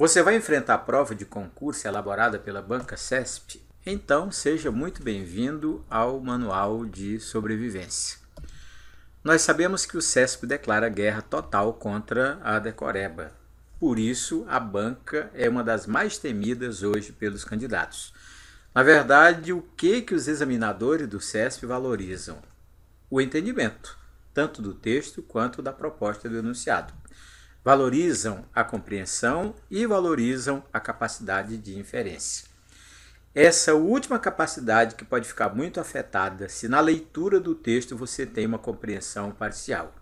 Você vai enfrentar a prova de concurso elaborada pela Banca CESP? Então, seja muito bem-vindo ao Manual de Sobrevivência. Nós sabemos que o CESP declara guerra total contra a decoreba. Por isso, a banca é uma das mais temidas hoje pelos candidatos. Na verdade, o que os examinadores do CESP valorizam? O entendimento, tanto do texto quanto da proposta do enunciado. Valorizam a compreensão e valorizam a capacidade de inferência. Essa última capacidade que pode ficar muito afetada se na leitura do texto você tem uma compreensão parcial.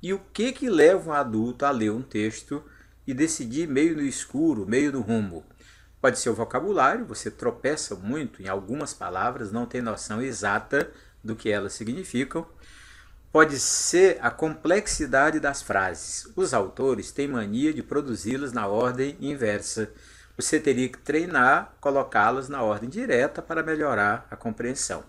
E o que leva um adulto a ler um texto e decidir meio no escuro, meio no rumo? Pode ser o vocabulário, você tropeça muito em algumas palavras, não tem noção exata do que elas significam. Pode ser a complexidade das frases. Os autores têm mania de produzi-las na ordem inversa. Você teria que treinar, colocá-las na ordem direta para melhorar a compreensão.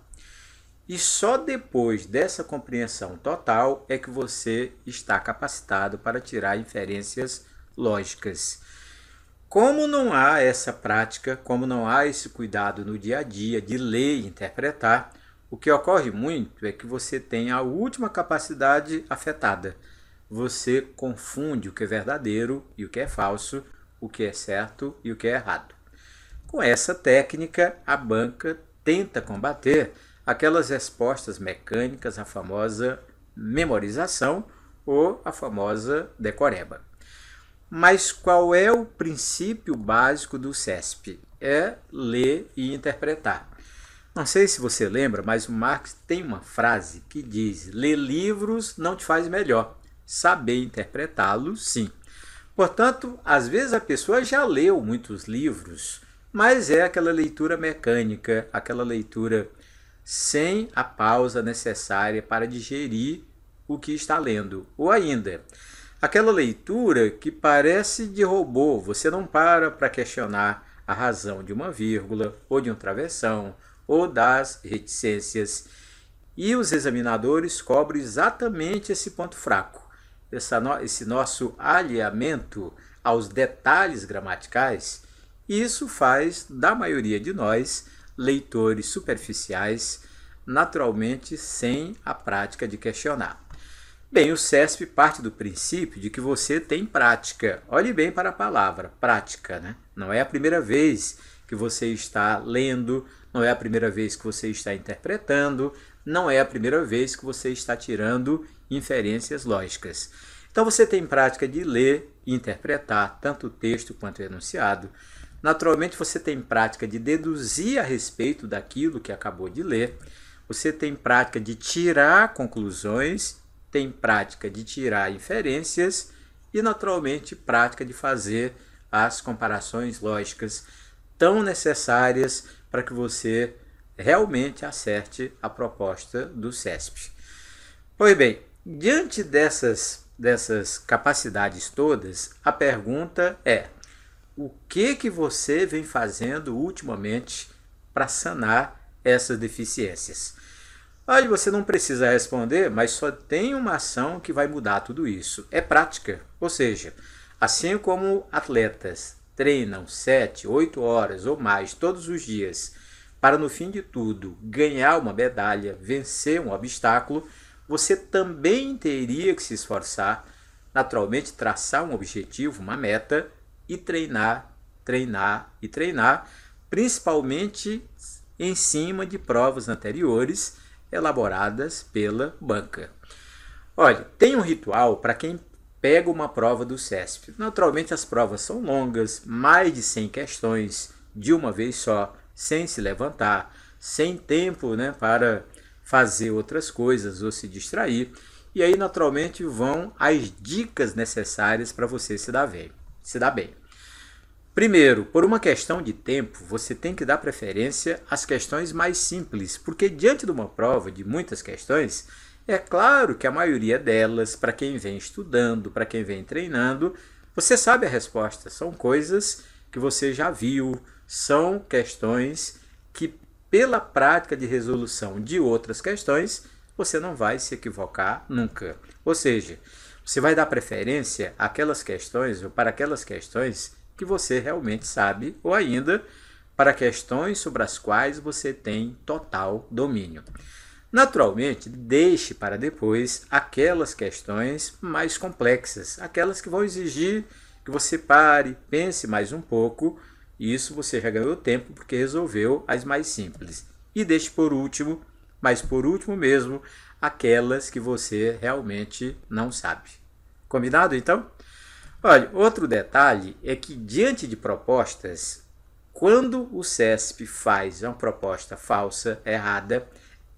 E só depois dessa compreensão total é que você está capacitado para tirar inferências lógicas. Como não há essa prática, como não há esse cuidado no dia a dia de ler e interpretar, o que ocorre muito é que você tem a última capacidade afetada. Você confunde o que é verdadeiro e o que é falso, o que é certo e o que é errado. Com essa técnica, a banca tenta combater aquelas respostas mecânicas, a famosa memorização ou a famosa decoreba. Mas qual é o princípio básico do CESP? É ler e interpretar. Não sei se você lembra, mas o Marx tem uma frase que diz: ler livros não te faz melhor, saber interpretá-los sim. Portanto, às vezes a pessoa já leu muitos livros, mas é aquela leitura mecânica, aquela leitura sem a pausa necessária para digerir o que está lendo. Ou ainda, aquela leitura que parece de robô, você não para questionar a razão de uma vírgula ou de um travessão, ou das reticências. E os examinadores cobrem exatamente esse ponto fraco, esse nosso alinhamento aos detalhes gramaticais. Isso faz da maioria de nós leitores superficiais, naturalmente sem a prática de questionar. Bem, o CESP parte do princípio de que você tem prática. Olhe bem para a palavra, prática, né? Não é a primeira vez que você está lendo, não é a primeira vez que você está interpretando, não é a primeira vez que você está tirando inferências lógicas. Então você tem prática de ler e interpretar tanto o texto quanto o enunciado. Naturalmente você tem prática de deduzir a respeito daquilo que acabou de ler. Você tem prática de tirar conclusões, tem prática de tirar inferências e naturalmente prática de fazer as comparações lógicas tão necessárias para que você realmente acerte a proposta do CESP. Pois bem, diante dessas capacidades todas, a pergunta é: o que você vem fazendo ultimamente para sanar essas deficiências? Olha, você não precisa responder, mas só tem uma ação que vai mudar tudo isso. É prática, ou seja, assim como atletas treinam 7, 8 horas ou mais todos os dias para no fim de tudo ganhar uma medalha, vencer um obstáculo, você também teria que se esforçar, naturalmente traçar um objetivo, uma meta e treinar, treinar e treinar, principalmente em cima de provas anteriores elaboradas pela banca. Olha, tem um ritual para quem pega uma prova do CESP. Naturalmente as provas são longas, mais de 100 questões de uma vez só, sem se levantar, sem tempo, né, para fazer outras coisas ou se distrair. E aí naturalmente vão as dicas necessárias para você se dar bem. Primeiro, por uma questão de tempo, você tem que dar preferência às questões mais simples, porque diante de uma prova de muitas questões, é claro que a maioria delas, para quem vem estudando, para quem vem treinando, você sabe a resposta. São coisas que você já viu, são questões que, pela prática de resolução de outras questões, você não vai se equivocar nunca. Ou seja, você vai dar preferência àquelas questões ou para aquelas questões que você realmente sabe ou ainda para questões sobre as quais você tem total domínio. Naturalmente, deixe para depois aquelas questões mais complexas, aquelas que vão exigir que você pare, pense mais um pouco, e isso você já ganhou tempo porque resolveu as mais simples. E deixe por último, mas por último mesmo, aquelas que você realmente não sabe. Combinado então? Olha, outro detalhe é que diante de propostas, quando o CESP faz uma proposta falsa, errada,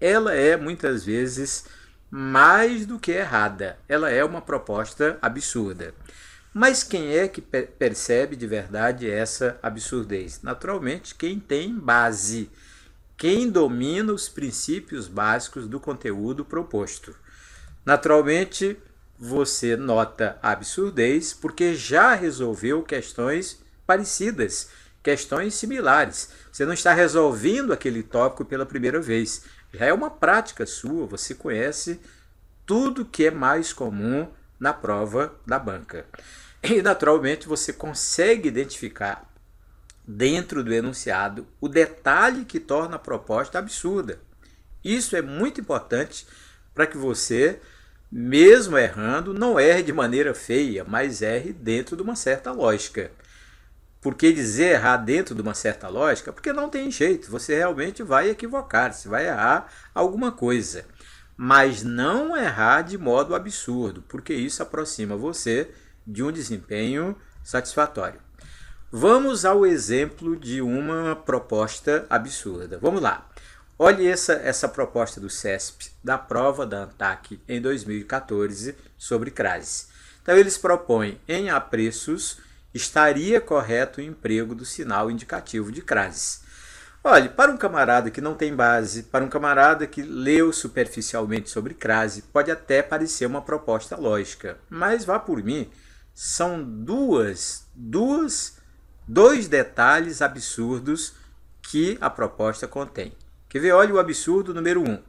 ela é muitas vezes mais do que errada. Ela é uma proposta absurda. Mas quem é que percebe de verdade essa absurdez? Naturalmente, quem tem base, quem domina os princípios básicos do conteúdo proposto. Naturalmente, você nota a absurdez porque já resolveu questões parecidas, questões similares. Você não está resolvendo aquele tópico pela primeira vez. Já é uma prática sua, você conhece tudo que é mais comum na prova da banca. E, naturalmente, você consegue identificar dentro do enunciado o detalhe que torna a proposta absurda. Isso é muito importante para que você, mesmo errando, não erre de maneira feia, mas erre dentro de uma certa lógica. Por que dizer errar dentro de uma certa lógica? Porque não tem jeito, você realmente vai equivocar, você vai errar alguma coisa. Mas não errar de modo absurdo, porque isso aproxima você de um desempenho satisfatório. Vamos ao exemplo de uma proposta absurda. Vamos lá. Olhe essa proposta do CESP, da prova da ANTAQ em 2014 sobre crase. Então eles propõem em apreços estaria correto o emprego do sinal indicativo de crase. Olhe, para um camarada que não tem base, para um camarada que leu superficialmente sobre crase, pode até parecer uma proposta lógica, mas vá por mim, são dois detalhes absurdos que a proposta contém. Quer ver? Olha o absurdo número 1.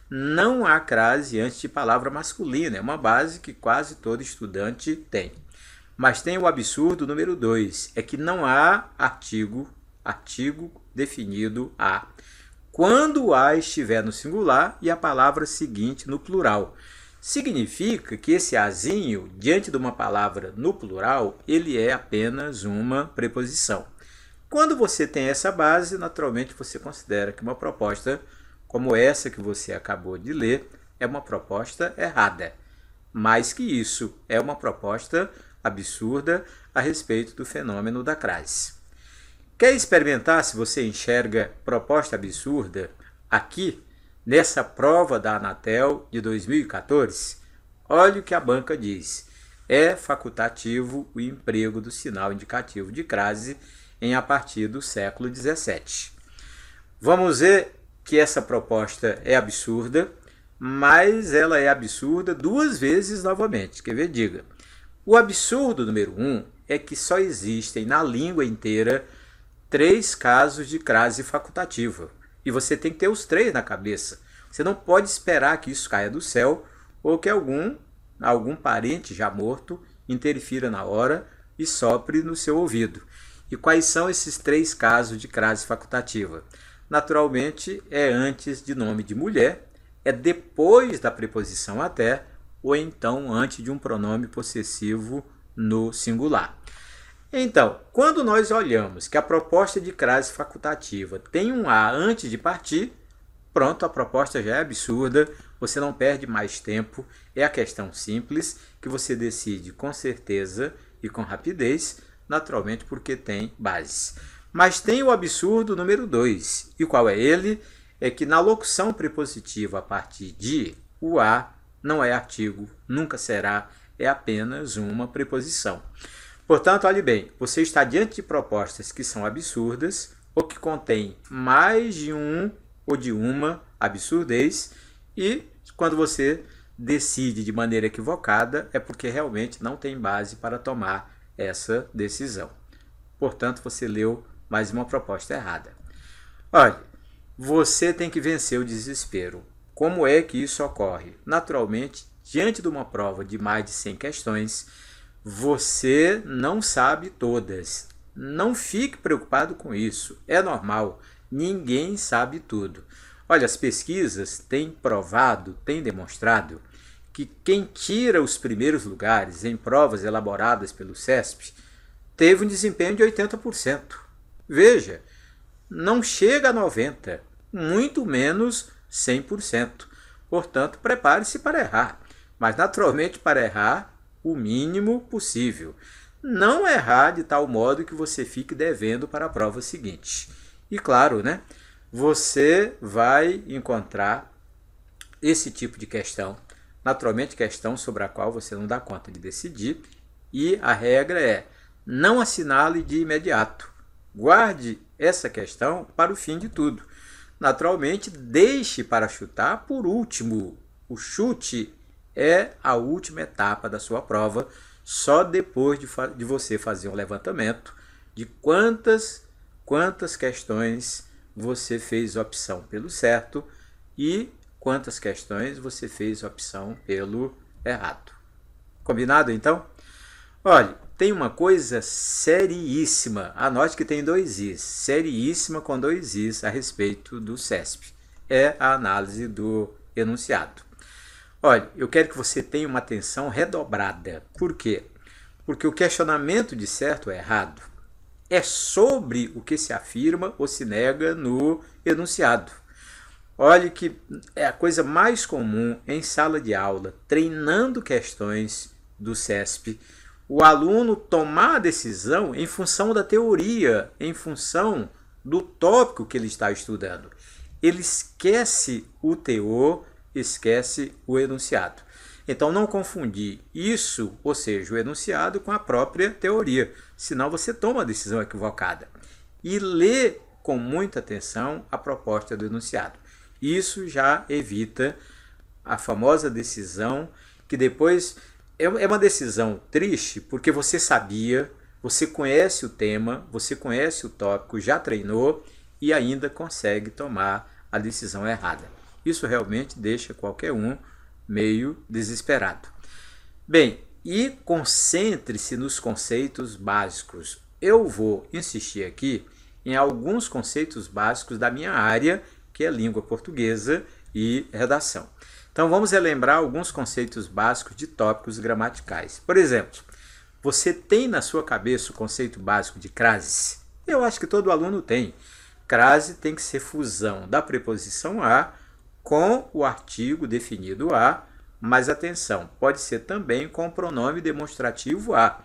Não há crase antes de palavra masculina, é uma base que quase todo estudante tem. Mas tem o absurdo número 2, é que não há artigo definido a quando o a estiver no singular e a palavra seguinte no plural. Significa que esse azinho, diante de uma palavra no plural, ele é apenas uma preposição. Quando você tem essa base, naturalmente você considera que uma proposta como essa que você acabou de ler é uma proposta errada. Mais que isso, é uma proposta absurda a respeito do fenômeno da crase. Quer experimentar se você enxerga proposta absurda aqui, nessa prova da Anatel de 2014? Olha o que a banca diz. É facultativo o emprego do sinal indicativo de crase a partir do século XVII. Vamos ver que essa proposta é absurda, mas ela é absurda duas vezes novamente. Quer ver? Diga. O absurdo número 1 é que só existem na língua inteira 3 casos de crase facultativa. E você tem que ter os 3 na cabeça. Você não pode esperar que isso caia do céu ou que algum parente já morto interfira na hora e sopre no seu ouvido. E quais são esses 3 casos de crase facultativa? Naturalmente, é antes de nome de mulher, é depois da preposição até, ou então antes de um pronome possessivo no singular. Então, quando nós olhamos que a proposta de crase facultativa tem um a antes de partir, pronto, a proposta já é absurda, você não perde mais tempo, é a questão simples que você decide com certeza e com rapidez, naturalmente porque tem bases. Mas tem o absurdo número 2, e qual é ele? É que na locução prepositiva a partir de, o a não é artigo, nunca será, é apenas uma preposição. Portanto, olhe bem, você está diante de propostas que são absurdas ou que contêm mais de um ou de uma absurdez e quando você decide de maneira equivocada é porque realmente não tem base para tomar essa decisão. Portanto, você leu mais uma proposta errada. Olha, você tem que vencer o desespero. Como é que isso ocorre? Naturalmente, diante de uma prova de mais de 100 questões, você não sabe todas. não fique preocupado com isso, é normal, ninguém sabe tudo. Olha, as pesquisas têm provado, têm demonstrado que quem tira os primeiros lugares em provas elaboradas pelo CESP teve um desempenho de 80%. Veja, não chega a 90%, muito menos 100%. Portanto, prepare-se para errar, mas naturalmente para errar o mínimo possível. Não errar de tal modo que você fique devendo para a prova seguinte. E claro, né, você vai encontrar esse tipo de questão, naturalmente questão sobre a qual você não dá conta de decidir, e a regra é: não assinale de imediato. Guarde essa questão para o fim de tudo. Naturalmente, deixe para chutar por último. O chute é a última etapa da sua prova, só depois de você fazer um levantamento de quantas questões você fez opção pelo certo e quantas questões você fez opção pelo errado. Combinado, então? Olha, tem uma coisa seríssima, anote que tem 2 Is, seríssima com 2 Is a respeito do CESP, é a análise do enunciado. Olha, eu quero que você tenha uma atenção redobrada. Por quê? Porque o questionamento de certo ou errado é sobre o que se afirma ou se nega no enunciado. Olhe que é a coisa mais comum em sala de aula, treinando questões do CESP, o aluno tomar a decisão em função da teoria, em função do tópico que ele está estudando. Ele esquece o teor, esquece o enunciado. Então, não confundir isso, ou seja, o enunciado, com a própria teoria, senão você toma a decisão equivocada. E lê com muita atenção a proposta do enunciado. Isso já evita a famosa decisão que depois é uma decisão triste, porque você sabia, você conhece o tema, você conhece o tópico, já treinou e ainda consegue tomar a decisão errada. Isso realmente deixa qualquer um meio desesperado. Bem, e concentre-se nos conceitos básicos. Eu vou insistir aqui em alguns conceitos básicos da minha área, que é língua portuguesa e redação. Então vamos relembrar alguns conceitos básicos de tópicos gramaticais. Por exemplo, você tem na sua cabeça o conceito básico de crase? Eu acho que todo aluno tem. Crase tem que ser fusão da preposição a com o artigo definido a, mas atenção, pode ser também com o pronome demonstrativo a.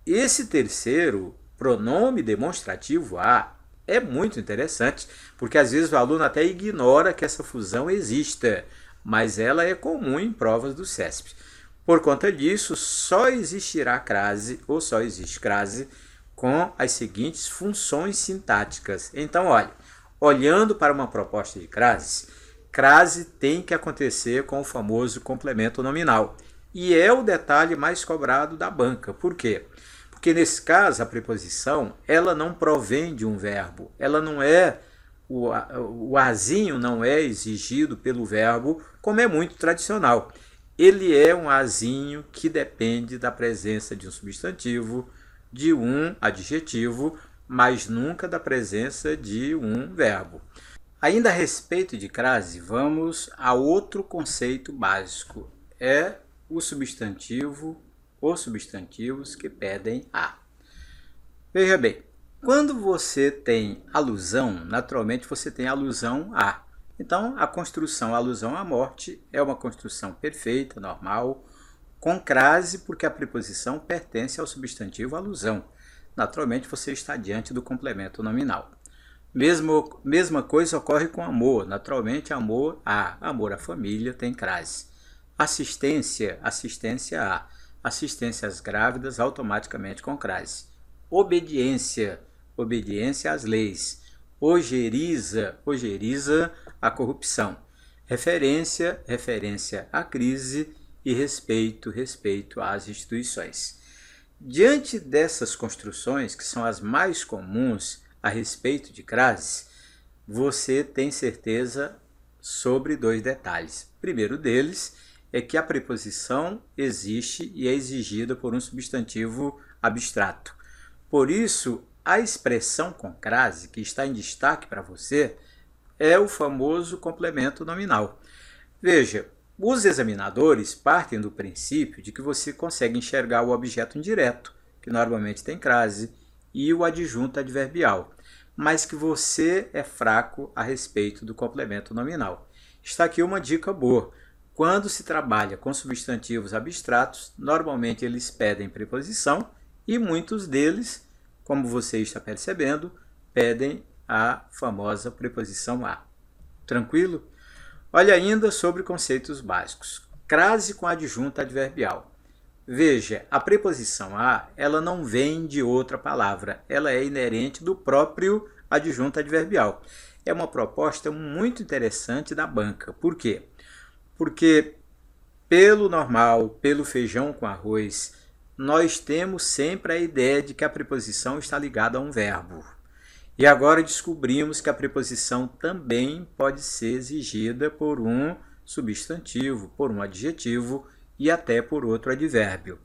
Esse terceiro, pronome demonstrativo a, é muito interessante, porque às vezes o aluno até ignora que essa fusão exista, mas ela é comum em provas do CESP. Por conta disso, só existirá crase, ou só existe crase, com as seguintes funções sintáticas. Então, olha, olhando para uma proposta de crase, crase tem que acontecer com o famoso complemento nominal. E é o detalhe mais cobrado da banca. Por quê? Porque nesse caso, a preposição, ela não provém de um verbo. Ela não é, o azinho não é exigido pelo verbo, como é muito tradicional. Ele é um azinho que depende da presença de um substantivo, de um adjetivo, mas nunca da presença de um verbo. Ainda a respeito de crase, vamos a outro conceito básico. É o substantivo, os substantivos que pedem a. Veja bem, quando você tem alusão, naturalmente você tem alusão a. Então, a construção alusão à morte é uma construção perfeita, normal, com crase, porque a preposição pertence ao substantivo alusão. Naturalmente, você está diante do complemento nominal. Mesma coisa ocorre com amor. Naturalmente, amor a. Amor à família tem crase. Assistência a. Assistência às grávidas automaticamente com crase. Obediência às leis. Ojeriza a corrupção. Referência à crise e respeito às instituições. Diante dessas construções, que são as mais comuns a respeito de crase, você tem certeza sobre 2 detalhes. O primeiro deles é que a preposição existe e é exigida por um substantivo abstrato. Por isso, a expressão com crase que está em destaque para você é o famoso complemento nominal. Veja, os examinadores partem do princípio de que você consegue enxergar o objeto indireto, que normalmente tem crase, e o adjunto adverbial, mas que você é fraco a respeito do complemento nominal. Está aqui uma dica boa. Quando se trabalha com substantivos abstratos, normalmente eles pedem preposição e muitos deles, como você está percebendo, pedem a famosa preposição a. Tranquilo? Olha ainda sobre conceitos básicos. Crase com adjunto adverbial. Veja, a preposição a, ela não vem de outra palavra, ela é inerente do próprio adjunto adverbial. É uma proposta muito interessante da banca. Por quê? Porque pelo normal, pelo feijão com arroz, nós temos sempre a ideia de que a preposição está ligada a um verbo. E agora descobrimos que a preposição também pode ser exigida por um substantivo, por um adjetivo e até por outro advérbio.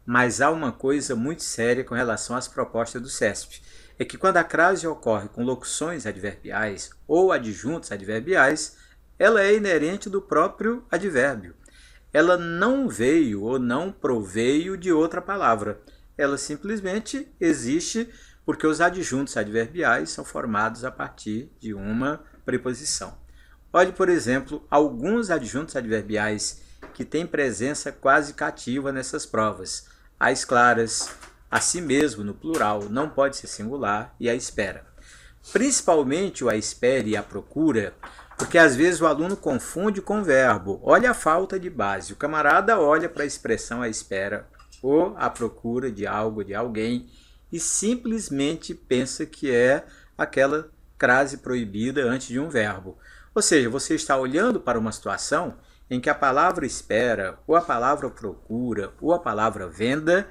Mas há uma coisa muito séria com relação às propostas do CESP, é que quando a crase ocorre com locuções adverbiais ou adjuntos adverbiais, ela é inerente do próprio advérbio. Ela não veio ou não proveio de outra palavra. Ela simplesmente existe porque os adjuntos adverbiais são formados a partir de uma preposição. Olhe, por exemplo, alguns adjuntos adverbiais que têm presença quase cativa nessas provas. As claras, a si mesmo no plural, não pode ser singular, e a espera. Principalmente o a espera e a procura, porque às vezes o aluno confunde com o verbo. Olha a falta de base. O camarada olha para a expressão à espera ou à procura de algo, de alguém, e simplesmente pensa que é aquela crase proibida antes de um verbo. Ou seja, você está olhando para uma situação em que a palavra espera, ou a palavra procura, ou a palavra venda,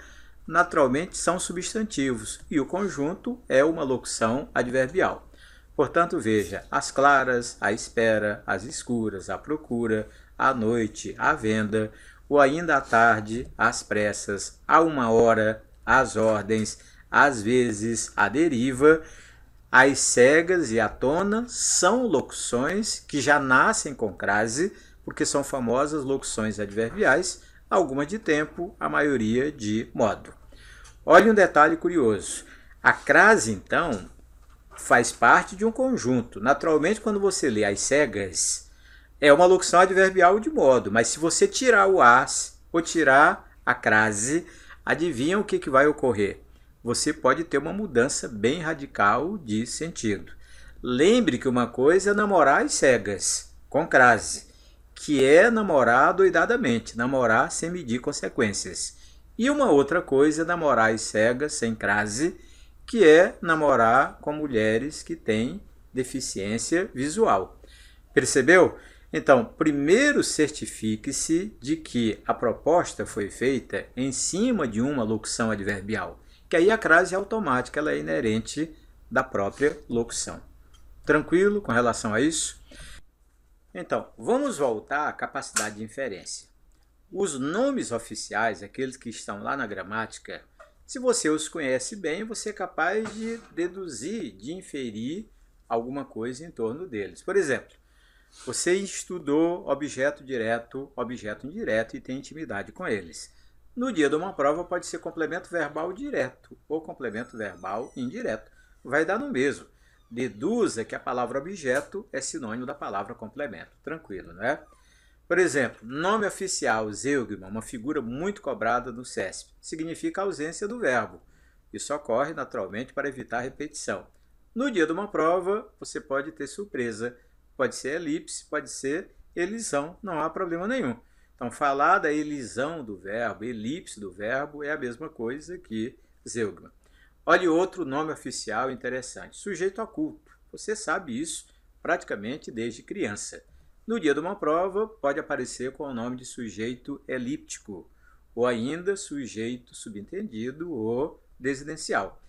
naturalmente são substantivos, e o conjunto é uma locução adverbial. Portanto, veja, as claras, a espera, as escuras, a procura, a noite, a venda, ou ainda à tarde, às pressas, a uma hora, às ordens, às vezes, a deriva, as cegas e a tona são locuções que já nascem com crase, porque são famosas locuções adverbiais, algumas de tempo, a maioria de modo. Olhe um detalhe curioso. A crase, então, faz parte de um conjunto. Naturalmente, quando você lê as cegas, é uma locução adverbial de modo, mas se você tirar o as ou tirar a crase, adivinha o que vai ocorrer? Você pode ter uma mudança bem radical de sentido. Lembre que uma coisa é namorar as cegas, com crase, que é namorar doidadamente, namorar sem medir consequências. E uma outra coisa é namorar as cegas sem crase, que é namorar com mulheres que têm deficiência visual. Percebeu? Então, primeiro certifique-se de que a proposta foi feita em cima de uma locução adverbial, que aí a crase é automática, ela é inerente da própria locução. Tranquilo com relação a isso? Então, vamos voltar à capacidade de inferência. Os nomes oficiais, aqueles que estão lá na gramática, se você os conhece bem, você é capaz de deduzir, de inferir alguma coisa em torno deles. Por exemplo, você estudou objeto direto, objeto indireto e tem intimidade com eles. No dia de uma prova pode ser complemento verbal direto ou complemento verbal indireto. Vai dar no mesmo. Deduza que a palavra objeto é sinônimo da palavra complemento. Tranquilo, não é? Por exemplo, nome oficial, zeugma, uma figura muito cobrada no CESP, significa ausência do verbo. Isso ocorre naturalmente para evitar repetição. No dia de uma prova, você pode ter surpresa. Pode ser elipse, pode ser elisão, não há problema nenhum. Então, falar da elisão do verbo, elipse do verbo, é a mesma coisa que zeugma. Olhe outro nome oficial interessante, sujeito oculto. Você sabe isso praticamente desde criança. No dia de uma prova, pode aparecer com o nome de sujeito elíptico, ou ainda sujeito subentendido ou desidencial.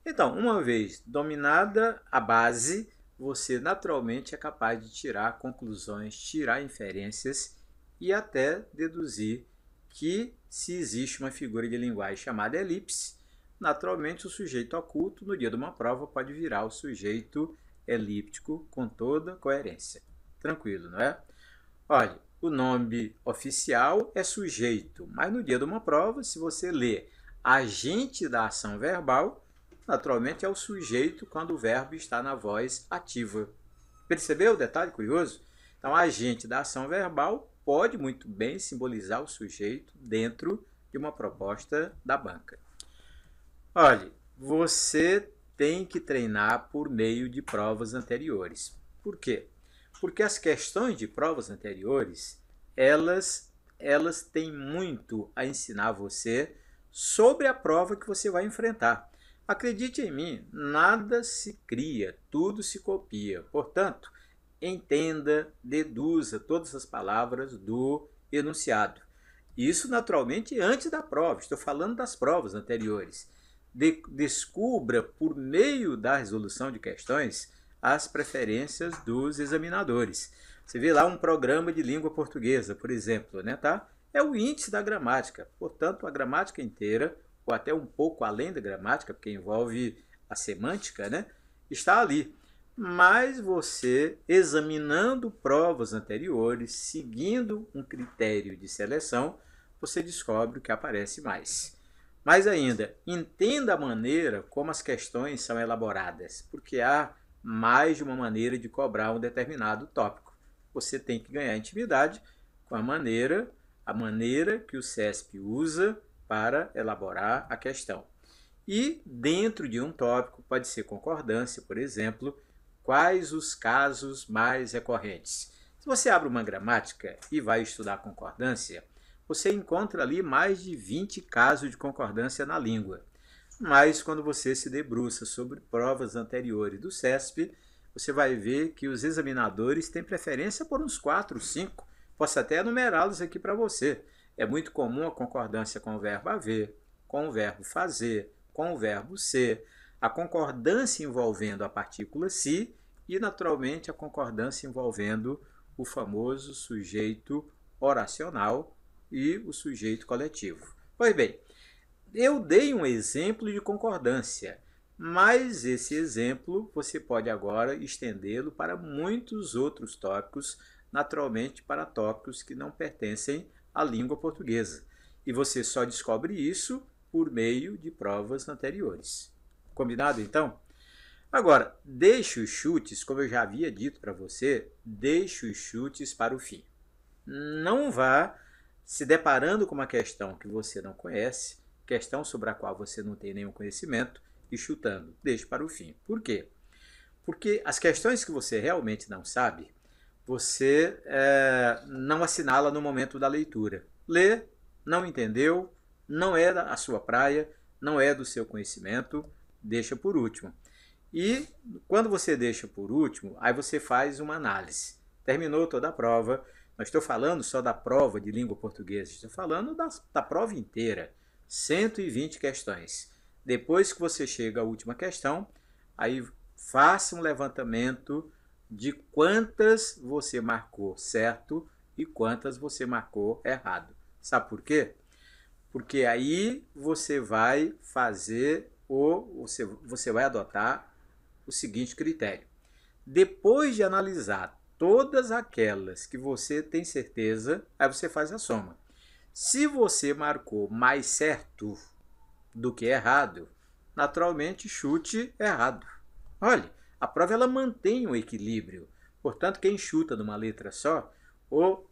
Então, uma vez dominada a base, você naturalmente é capaz de tirar conclusões, tirar inferências e até deduzir que se existe uma figura de linguagem chamada elipse, naturalmente o sujeito oculto no dia de uma prova pode virar o sujeito elíptico com toda coerência. Tranquilo, não é? Olha, o nome oficial é sujeito, mas no dia de uma prova, se você lê agente da ação verbal, naturalmente é o sujeito quando o verbo está na voz ativa. Percebeu o detalhe curioso? Então, agente da ação verbal pode muito bem simbolizar o sujeito dentro de uma proposta da banca. Olha, você tem que treinar por meio de provas anteriores. Por quê? Porque as questões de provas anteriores, elas têm muito a ensinar você sobre a prova que você vai enfrentar. Acredite em mim, nada se cria, tudo se copia. Portanto, entenda, deduza todas as palavras do enunciado. Isso, naturalmente, antes da prova. Estou falando das provas anteriores. Descubra, por meio da resolução de questões, as preferências dos examinadores. Você vê lá um programa de língua portuguesa, por exemplo, né, tá? É o índice da gramática. Portanto, a gramática inteira, ou até um pouco além da gramática, porque envolve a semântica, né, está ali. Mas você, examinando provas anteriores, seguindo um critério de seleção, você descobre o que aparece mais. Mais ainda, entenda a maneira como as questões são elaboradas, porque há mais de uma maneira de cobrar um determinado tópico. Você tem que ganhar intimidade com a maneira que o CESP usa para elaborar a questão. E dentro de um tópico pode ser concordância, por exemplo, quais os casos mais recorrentes. Se você abre uma gramática e vai estudar concordância, você encontra ali mais de 20 casos de concordância na língua. Mas quando você se debruça sobre provas anteriores do CESP, você vai ver que os examinadores têm preferência por uns 4, 5. Posso até enumerá-los aqui para você. É muito comum a concordância com o verbo haver, com o verbo fazer, com o verbo ser, a concordância envolvendo a partícula se e, naturalmente, a concordância envolvendo o famoso sujeito oracional e o sujeito coletivo. Pois bem, eu dei um exemplo de concordância, mas esse exemplo você pode agora estendê-lo para muitos outros tópicos, naturalmente para tópicos que não pertencem à língua portuguesa. E você só descobre isso por meio de provas anteriores. Combinado, então? Agora, deixe os chutes, como eu já havia dito para você, deixe os chutes para o fim. Não vá se deparando com uma questão que você não conhece, questão sobre a qual você não tem nenhum conhecimento, e chutando. Deixe para o fim. Por quê? Porque as questões que você realmente não sabe, você não assinala no momento da leitura. Lê, não entendeu, não é da sua praia, não é do seu conhecimento, deixa por último. E quando você deixa por último, aí você faz uma análise. Terminou toda a prova. Não estou falando só da prova de língua portuguesa, estou falando da prova inteira. 120 questões. Depois que você chega à última questão, aí faça um levantamento de quantas você marcou certo e quantas você marcou errado. Sabe por quê? Porque aí você vai fazer você vai adotar o seguinte critério. Depois de analisar todas aquelas que você tem certeza, aí você faz a soma. Se você marcou mais certo do que errado, naturalmente chute errado. Olha, a prova ela mantém um equilíbrio. Portanto, quem chuta numa letra só, ou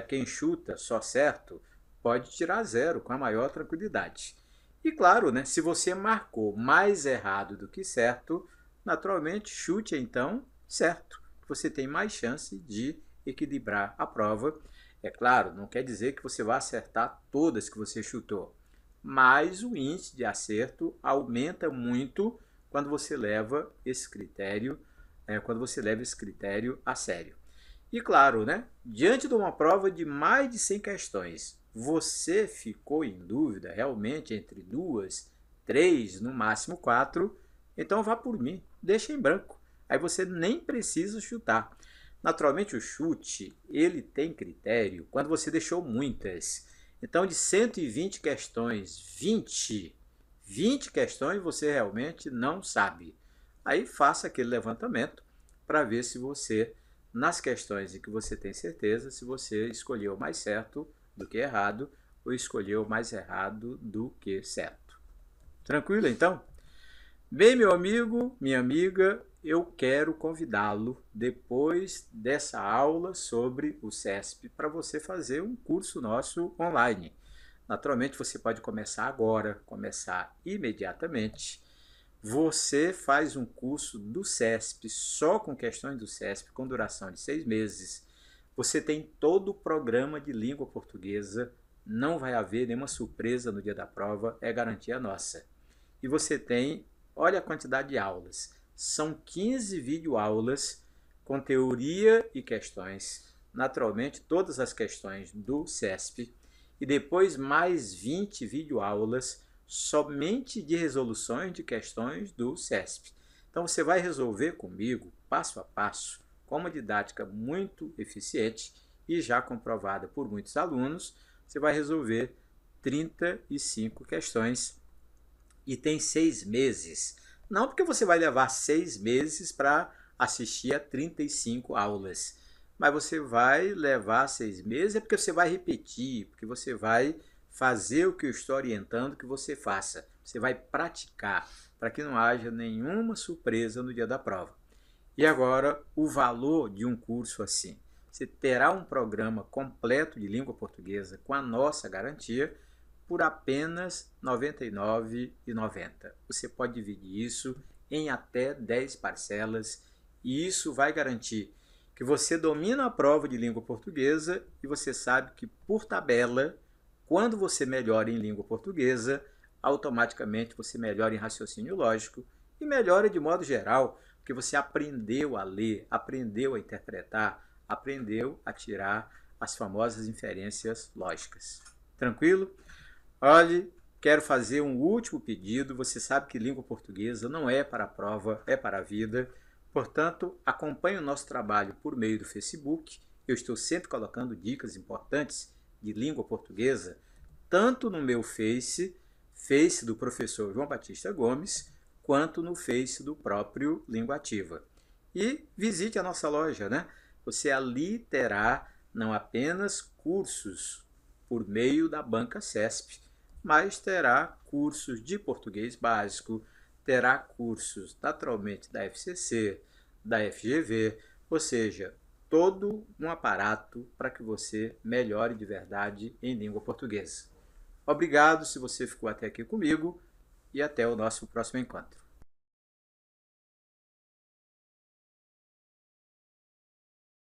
quem chuta só certo, pode tirar 0 com a maior tranquilidade. E claro, né, se você marcou mais errado do que certo, naturalmente chute então certo. Você tem mais chance de equilibrar a prova. É claro, não quer dizer que você vai acertar todas que você chutou, mas o índice de acerto aumenta muito quando você leva esse critério, a sério. E claro, né, diante de uma prova de mais de 100 questões, você ficou em dúvida realmente entre 2, 3, no máximo 4, então vá por mim, deixa em branco. Aí você nem precisa chutar. Naturalmente o chute, ele tem critério quando você deixou muitas. Então de 120 questões, 20 20 questões você realmente não sabe. Aí faça aquele levantamento para ver se você, nas questões em que você tem certeza, se você escolheu mais certo do que errado ou escolheu mais errado do que certo. Tranquilo então? Bem, meu amigo, minha amiga, eu quero convidá-lo depois dessa aula sobre o CESP para você fazer um curso nosso online. Naturalmente, você pode começar agora, começar imediatamente. Você faz um curso do CESP, só com questões do CESP, com duração de 6 meses. Você tem todo o programa de língua portuguesa, não vai haver nenhuma surpresa no dia da prova, é garantia nossa. E você tem, olha a quantidade de aulas, são 15 videoaulas com teoria e questões, naturalmente todas as questões do CESP, e depois mais 20 videoaulas somente de resoluções de questões do CESP. Então você vai resolver comigo, passo a passo, com uma didática muito eficiente e já comprovada por muitos alunos, você vai resolver 35 questões e tem 6 meses. Não porque você vai levar 6 meses para assistir a 35 aulas, mas você vai levar 6 meses é porque você vai repetir, porque você vai fazer o que eu estou orientando que você faça. Você vai praticar para que não haja nenhuma surpresa no dia da prova. E agora, o valor de um curso assim. Você terá um programa completo de língua portuguesa com a nossa garantia por apenas R$ 99,90. Você pode dividir isso em até 10 parcelas e isso vai garantir que você domina a prova de língua portuguesa e você sabe que, por tabela, quando você melhora em língua portuguesa, automaticamente você melhora em raciocínio lógico e melhora de modo geral, porque você aprendeu a ler, aprendeu a interpretar, aprendeu a tirar as famosas inferências lógicas. Tranquilo? Olhe, quero fazer um último pedido. Você sabe que língua portuguesa não é para a prova, é para a vida. Portanto, acompanhe o nosso trabalho por meio do Facebook. Eu estou sempre colocando dicas importantes de língua portuguesa, tanto no meu Face do professor João Batista Gomes, quanto no Face do próprio Linguativa. E visite a nossa loja, né? Você ali terá não apenas cursos por meio da banca CESP, mas terá cursos de português básico, terá cursos naturalmente da FCC, da FGV, ou seja, todo um aparato para que você melhore de verdade em língua portuguesa. Obrigado se você ficou até aqui comigo e até o nosso próximo encontro.